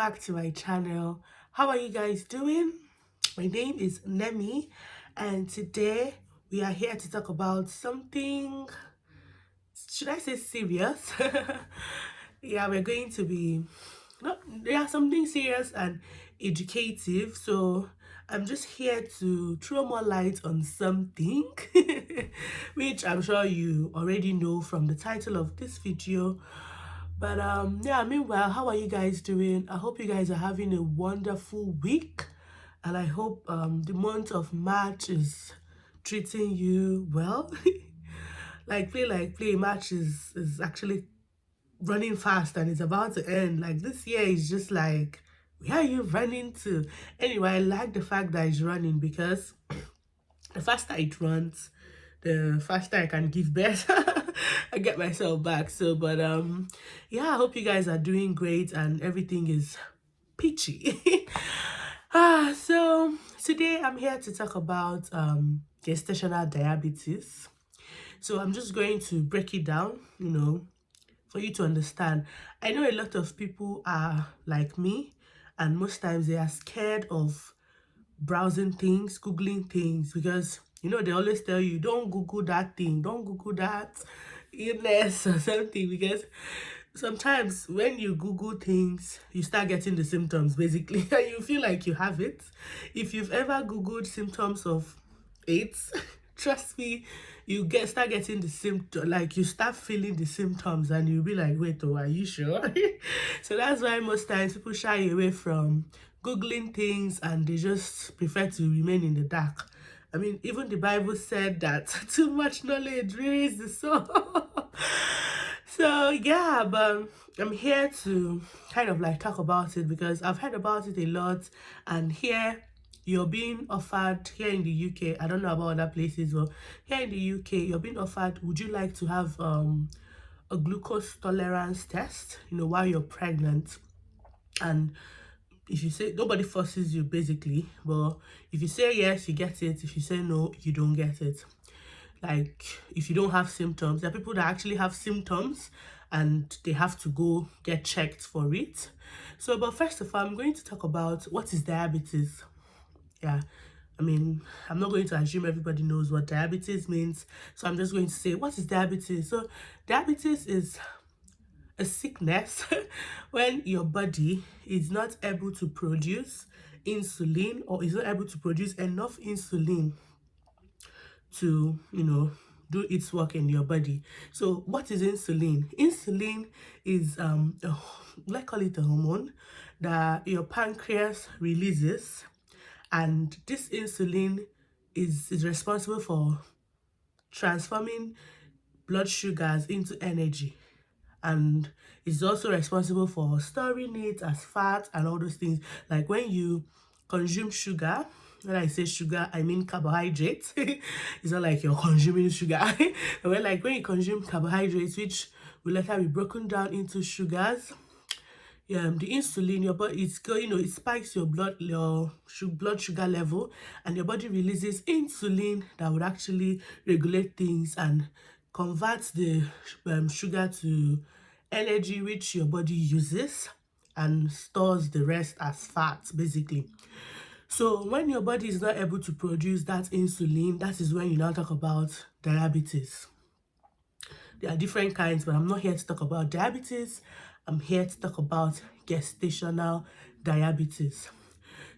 back to my channel. How are you guys doing? My name is Nemi, and today we are here to talk about something, should I say serious? Yeah, we're going to be no, yeah, something serious and educative. So I'm just here to throw more light on something which I'm sure you already know from the title of this video. But yeah, meanwhile, how are you guys doing? I hope you guys are having a wonderful week, and I hope the month of March is treating you well. Like play, March is actually running fast and it's about to end. Like this year is just like, where are you running to? Anyway, I like the fact that it's running because the faster it runs, the faster I can give birth. I get myself back. So, but yeah, I hope you guys are doing great and everything is peachy. So today I'm here to talk about gestational diabetes. So I'm just going to break it down, for you to understand. I know a lot of people are like me, and most times they are scared of browsing things, googling things, because they always tell you don't google that thing, don't google that illness or something, because sometimes when you google things you start getting the symptoms basically and you feel like you have it. If you've ever googled symptoms of AIDS, trust me, you start getting the symptom, like you start feeling the symptoms and you'll be like, wait, oh, are you sure? So that's why most times people shy away from googling things and they just prefer to remain in the dark. I mean, even the Bible said that too much knowledge ruins the soul. So yeah, but I'm here to kind of like talk about it because I've heard about it a lot, and here you're being offered here in the UK. I don't know about other places, but here in the UK, you're being offered, would you like to have a glucose tolerance test, while you're pregnant? And if you say, nobody forces you basically, but if you say yes, you get it. If you say no, you don't get it. Like if you don't have symptoms, there are people that actually have symptoms and they have to go get checked for it. So, but first of all, I'm going to talk about what is diabetes. Yeah, I mean, I'm not going to assume everybody knows what diabetes means, so I'm just going to say, what is diabetes? So diabetes is a sickness when your body is not able to produce insulin, or is not able to produce enough insulin to do its work in your body. So what is insulin? Insulin is let's call it a hormone that your pancreas releases, and this insulin is responsible for transforming blood sugars into energy, and is also responsible for storing it as fat and all those things. Like when you consume sugar, when I say sugar, I mean carbohydrates. It's not like you're consuming sugar. When you consume carbohydrates, which will later be broken down into sugars, the insulin, your body, it spikes your blood sugar level, and your body releases insulin that would actually regulate things and converts the sugar to energy, which your body uses and stores the rest as fat basically. So when your body is not able to produce that insulin, that is when you now talk about diabetes. There are different kinds, but I'm not here to talk about diabetes. I'm here to talk about gestational diabetes.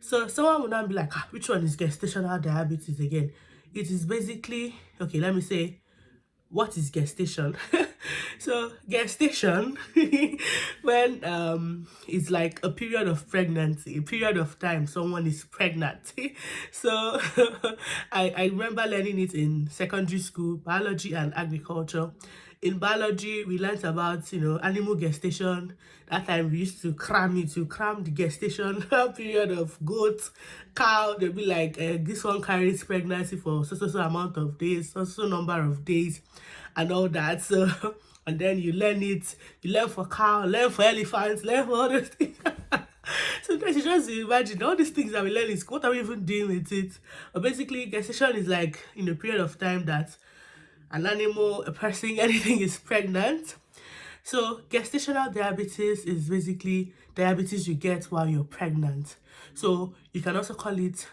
So someone would not be like, which one is gestational diabetes again? It is basically, okay, let me say, what is gestation? So gestation, when it's like a period of pregnancy, a period of time someone is pregnant. So I remember learning it in secondary school, biology and agriculture. In biology, we learned about animal gestation. That time we used to cram the gestation period of goat, cow. They'll be like, this one carries pregnancy for so amount of days, so number of days, and all that. So and then you learn it. You learn for cow, learn for elephants, learn for all those things. Sometimes you just imagine all these things that we learn in school. What are we even doing with it? But basically, gestation is like in a period of time that an animal, a person, anything is pregnant. So gestational diabetes is basically diabetes you get while you're pregnant. So you can also call it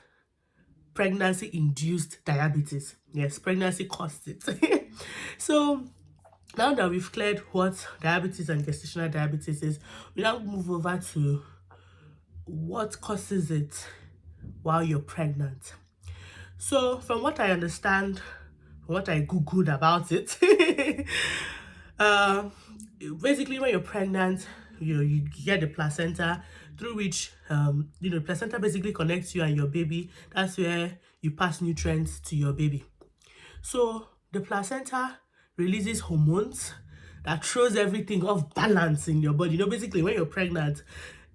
pregnancy induced diabetes. Yes, pregnancy caused it. So now that we've cleared what diabetes and gestational diabetes is, we now move over to what causes it while you're pregnant. So from what I understand, from what I googled about it, uh, basically when you're pregnant, you get the placenta through which placenta basically connects you and your baby. That's where you pass nutrients to your baby. So the placenta releases hormones that throws everything off balance in your body. Basically when you're pregnant,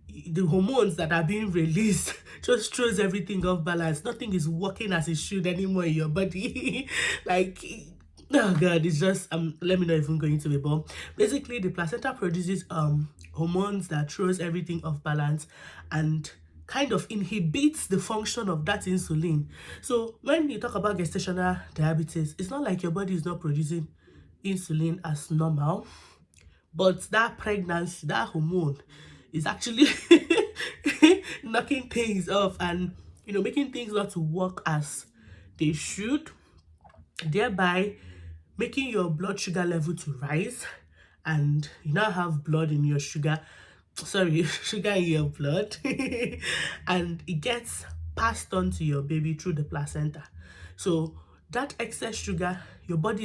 the hormones that are being released just throws everything off balance. Nothing is working as it should anymore in your body. Like, oh god, it's just let me not even go into it. But basically the placenta produces hormones that throws everything off balance and kind of inhibits the function of that insulin. So when you talk about gestational diabetes, it's not like your body is not producing insulin as normal, but that pregnancy, that hormone is actually knocking things off and making things not to work as they should, thereby making your blood sugar level to rise, and you now have blood in your sugar in your blood and it gets passed on to your baby through the placenta. So that excess sugar, your baby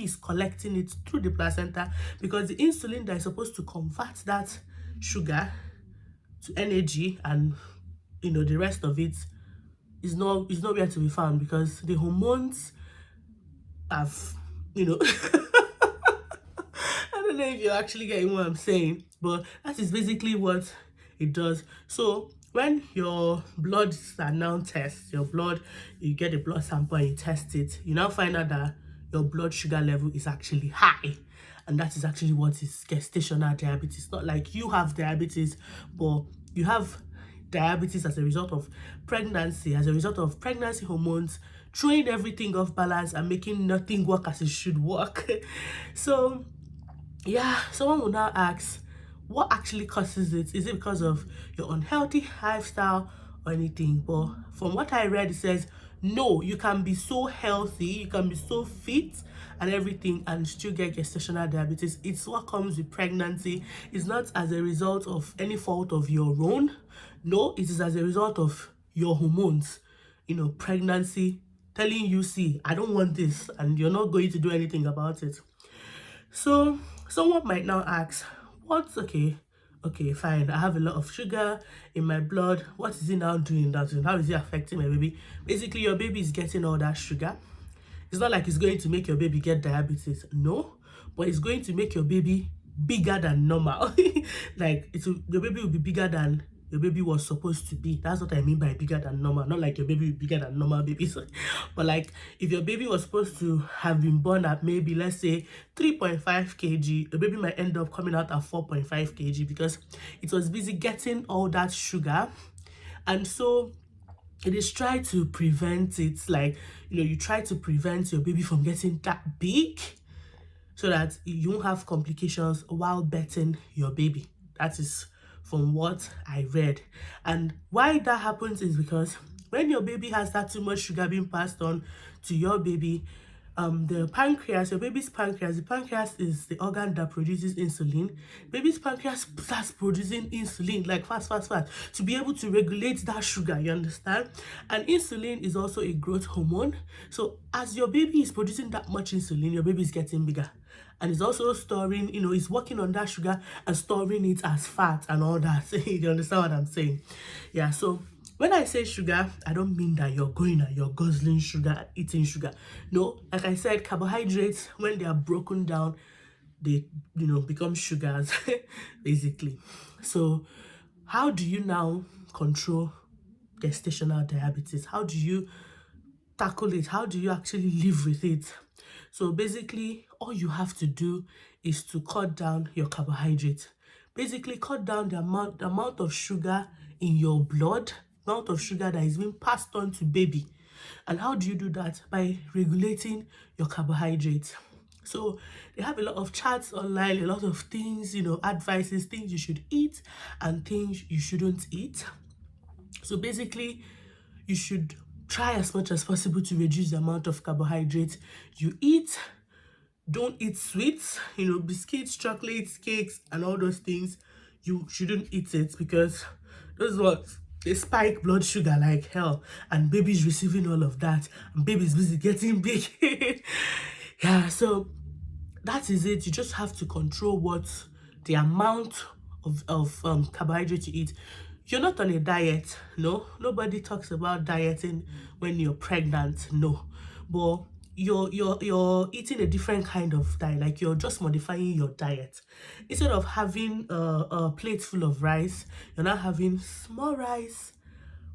is collecting it through the placenta, because the insulin that is supposed to convert that sugar to energy and the rest of it is nowhere to be found, because the hormones have I don't know if you're actually getting what I'm saying, but that is basically what it does. So when your bloods are now tested, you get a blood sample and you test it, you now find out that your blood sugar level is actually high. And that is actually what is gestational diabetes. Not like you have diabetes, but you have diabetes as a result of pregnancy, as a result of pregnancy hormones throwing everything off balance and making nothing work as it should work. So yeah, someone will now ask, what actually causes it? Is it because of your unhealthy lifestyle or anything? But from what I read, it says no, you can be so healthy, you can be so fit and everything and still get gestational diabetes. It's what comes with pregnancy. It's not as a result of any fault of your own. No, it is as a result of your hormones, pregnancy telling you, see, I don't want this, and you're not going to do anything about it. So someone might now ask, what's okay, fine, I have a lot of sugar in my blood. What is it now doing that? And how is it affecting my baby? Basically, your baby is getting all that sugar. It's not like it's going to make your baby get diabetes, no, but it's going to make your baby bigger than normal. Like your baby will be bigger than your baby was supposed to be. That's what I mean by bigger than normal. Not like your baby will be bigger than normal babies, but like if your baby was supposed to have been born at maybe, let's say, 3.5 kg, the baby might end up coming out at 4.5 kg because it was busy getting all that sugar. And so it is try to prevent it, like you try to prevent your baby from getting that big so that you won't have complications while birthing your baby. That is from what I read. And why that happens is because when your baby has that too much sugar being passed on to your baby, the pancreas, your baby's pancreas, the pancreas is the organ that produces insulin. Baby's pancreas starts producing insulin like fast to be able to regulate that sugar, you understand? And insulin is also a growth hormone. So as your baby is producing that much insulin, your baby is getting bigger. And it's also storing, it's working on that sugar and storing it as fat and all that. You understand what I'm saying? Yeah, so when I say sugar, I don't mean that you're going and you're guzzling sugar, eating sugar. No, like I said, carbohydrates, when they are broken down, they, become sugars, basically. So how do you now control gestational diabetes? How do you tackle it? How do you actually live with it? So basically, all you have to do is to cut down your carbohydrates. Basically, cut down the amount of sugar in your blood, amount of sugar that is being passed on to baby. And how do you do that? By regulating your carbohydrates. So they have a lot of chats online, a lot of things, advices, things you should eat and things you shouldn't eat. So basically, you should try as much as possible to reduce the amount of carbohydrates you eat. Don't eat sweets, biscuits, chocolates, cakes, and all those things. You shouldn't eat it because those ones, they spike blood sugar like hell, and babies receiving all of that, and babies busy getting big. Yeah, so that is it. You just have to control what the amount of carbohydrate you eat. You're not on a diet, no. Nobody talks about dieting when you're pregnant, no. But you're eating a different kind of diet. Like, you're just modifying your diet. Instead of having a plate full of rice, you're now having small rice,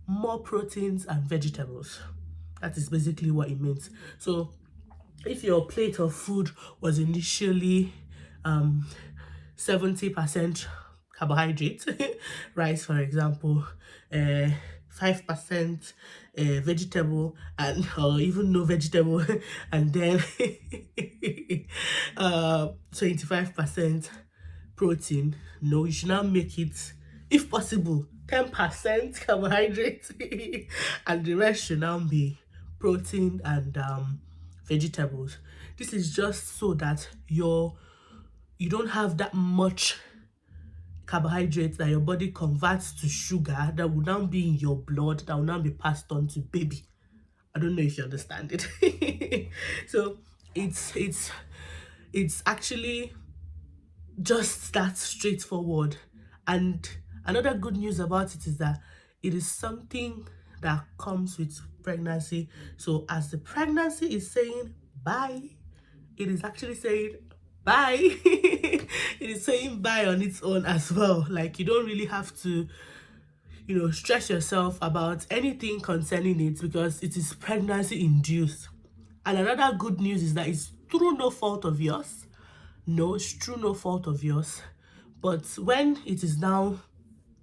more proteins and vegetables. That is basically what it means. So if your plate of food was initially 70% carbohydrate, rice for example, 5% vegetable, and or even no vegetable, and then 25% protein. No, you should now make it, if possible, 10% carbohydrate, and the rest should now be protein and vegetables. This is just so that you don't have that much carbohydrates that your body converts to sugar that will now be in your blood, that will now be passed on to baby. I don't know if you understand it. So it's actually just that straightforward. And another good news about it is that it is something that comes with pregnancy. So as the pregnancy is saying bye, it is actually saying bye. It is saying bye on its own as well. Like, you don't really have to stress yourself about anything concerning it because it is pregnancy induced. And another good news is that it's through no fault of yours. No, it's through no fault of yours. But when it is now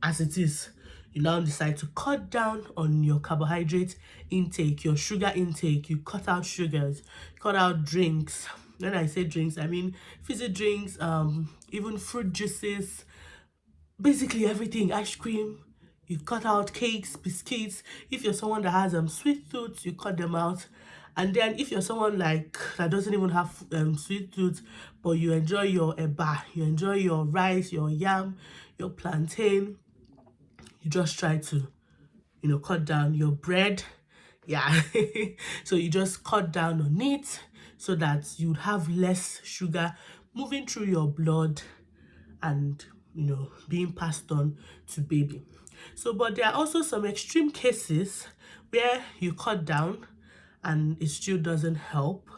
as it is, you now decide to cut down on your carbohydrate intake, your sugar intake. You cut out sugars, cut out drinks. When I say drinks, I mean fizzy drinks, even fruit juices, basically everything, ice cream. You cut out cakes, biscuits. If you're someone that has sweet tooth, you cut them out. And then if you're someone like that doesn't even have sweet tooth, but you enjoy your eba, you enjoy your rice, your yam, your plantain, you just try to cut down your bread. Yeah. So you just cut down on it so that you'd have less sugar moving through your blood and being passed on to baby. So, but there are also some extreme cases where you cut down and it still doesn't help.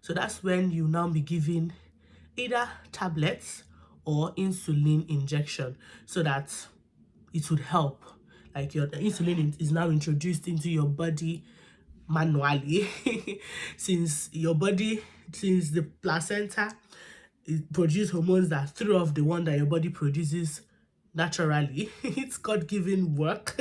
So that's when you now be giving either tablets or insulin injection so that it would help. Like, your insulin is now introduced into your body manually. Since the placenta, it produces hormones that throw off the one that your body produces naturally. It's God-given work.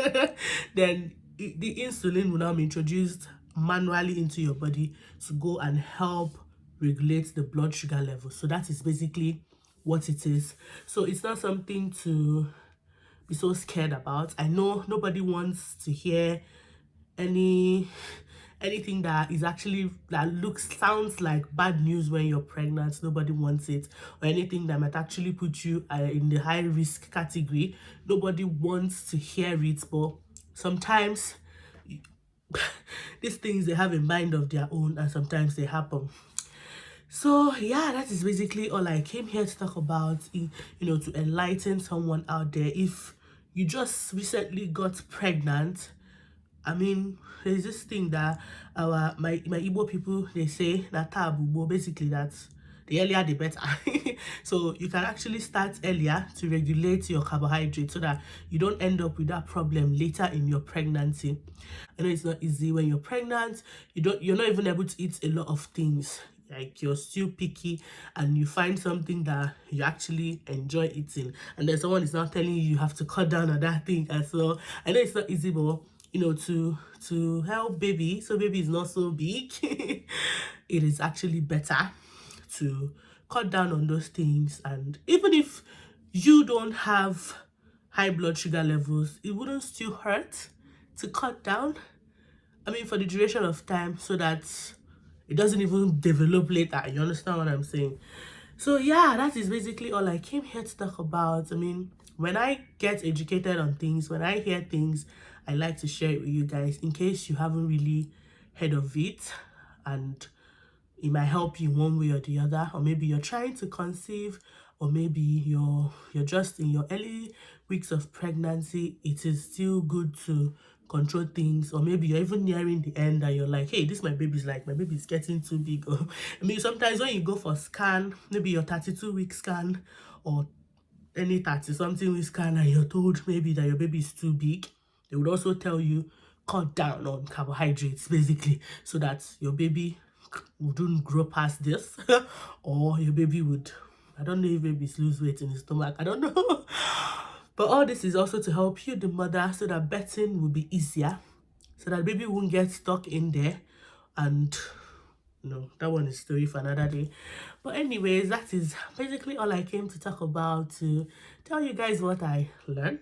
Then the insulin will now be introduced manually into your body to go and help regulate the blood sugar level. So that is basically what it is. So it's not something to be so scared about. I know nobody wants to hear anything that sounds like bad news when you're pregnant. Nobody wants it. Or anything that might actually put you in the high risk category. Nobody wants to hear it. But sometimes these things, they have a mind of their own, and sometimes they happen. So yeah, that is basically all I came here to talk about, to enlighten someone out there. If you just recently got pregnant, I mean, there's this thing that my Igbo people, they say that tabu, basically that's the earlier the better. So you can actually start earlier to regulate your carbohydrates so that you don't end up with that problem later in your pregnancy. I know it's not easy when you're pregnant. You're not even able to eat a lot of things. Like, you're still picky and you find something that you actually enjoy eating, and then someone is now telling you have to cut down on that thing as well. I know it's not easy, but to help baby, so baby is not so big, it is actually better to cut down on those things. And even if you don't have high blood sugar levels, it wouldn't still hurt to cut down. I mean, for the duration of time, so that it doesn't even develop later. You understand what I'm saying? So yeah, that is basically all I came here to talk about. I mean, when I get educated on things, when I hear things, I like to share it with you guys in case you haven't really heard of it, and it might help you one way or the other. Or maybe you're trying to conceive, or maybe you're just in your early weeks of pregnancy. It is still good to control things. Or maybe you're even nearing the end and you're like, hey, this my baby's getting too big. Or I mean, sometimes when you go for scan, maybe your 32-week scan or any 30 something week scan, and you're told maybe that your baby is too big, they would also tell you cut down on carbohydrates, basically, so that your baby wouldn't grow past this. Or your baby would, I don't know if babies lose weight in his stomach, I don't know. But all this is also to help you, the mother, so that birthing will be easier, so that baby won't get stuck in there. And no, that one is story for another day. But anyways, that is basically all I came to talk about, to tell you guys what I learned.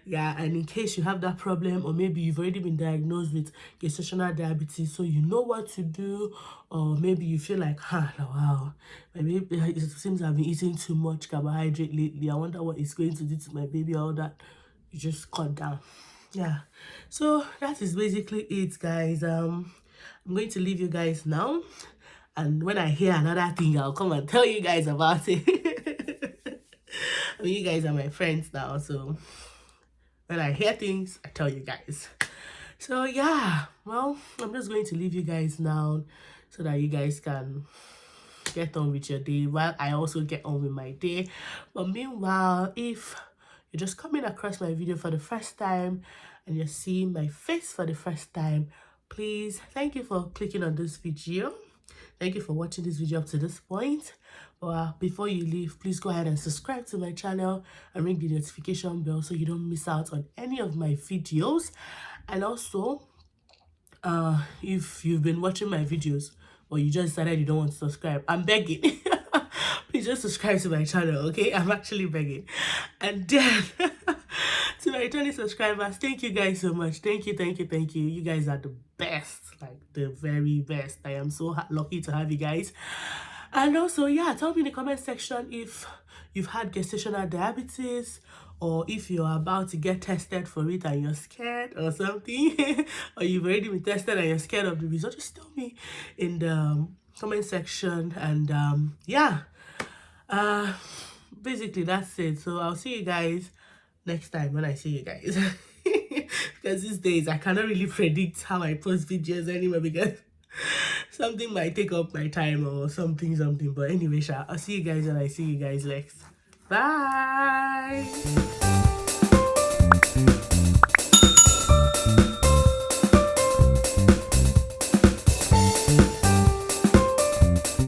Yeah, and in case you have that problem, or maybe you've already been diagnosed with gestational diabetes, so you know what to do. Or maybe you feel like, wow, my baby, it seems I've been eating too much carbohydrate lately, I wonder what it's going to do to my baby, all that. You just cut down. Yeah, so that is basically it, guys. I'm going to leave you guys now, and when I hear another thing, I'll come and tell you guys about it. I mean, you guys are my friends now, so when I hear things, I tell you guys. So yeah, well, I'm just going to leave you guys now, so that you guys can get on with your day while I also get on with my day. But meanwhile, if you're just coming across my video for the first time and you're seeing my face for the first time, please, thank you for clicking on this video. Thank you for watching this video up to this point. Before you leave, please go ahead and subscribe to my channel and ring the notification bell so you don't miss out on any of my videos. And also, if you've been watching my videos or you just decided you don't want to subscribe, I'm begging. Please just subscribe to my channel, okay? I'm actually begging. And then to my returning subscribers, thank you guys so much. Thank you. You guys are the best, like the very best. I am so lucky to have you guys. And also, yeah, tell me in the comment section if you've had gestational diabetes, or if you're about to get tested for it and you're scared or something. Or you've already been tested and you're scared of the result. Just tell me in the comment section. And yeah, basically that's it. So I'll see you guys next time when I see you guys. Because these days I cannot really predict how I post videos anymore, because something might take up my time or something. But anyway, I'll see you guys when I see you guys next. Bye.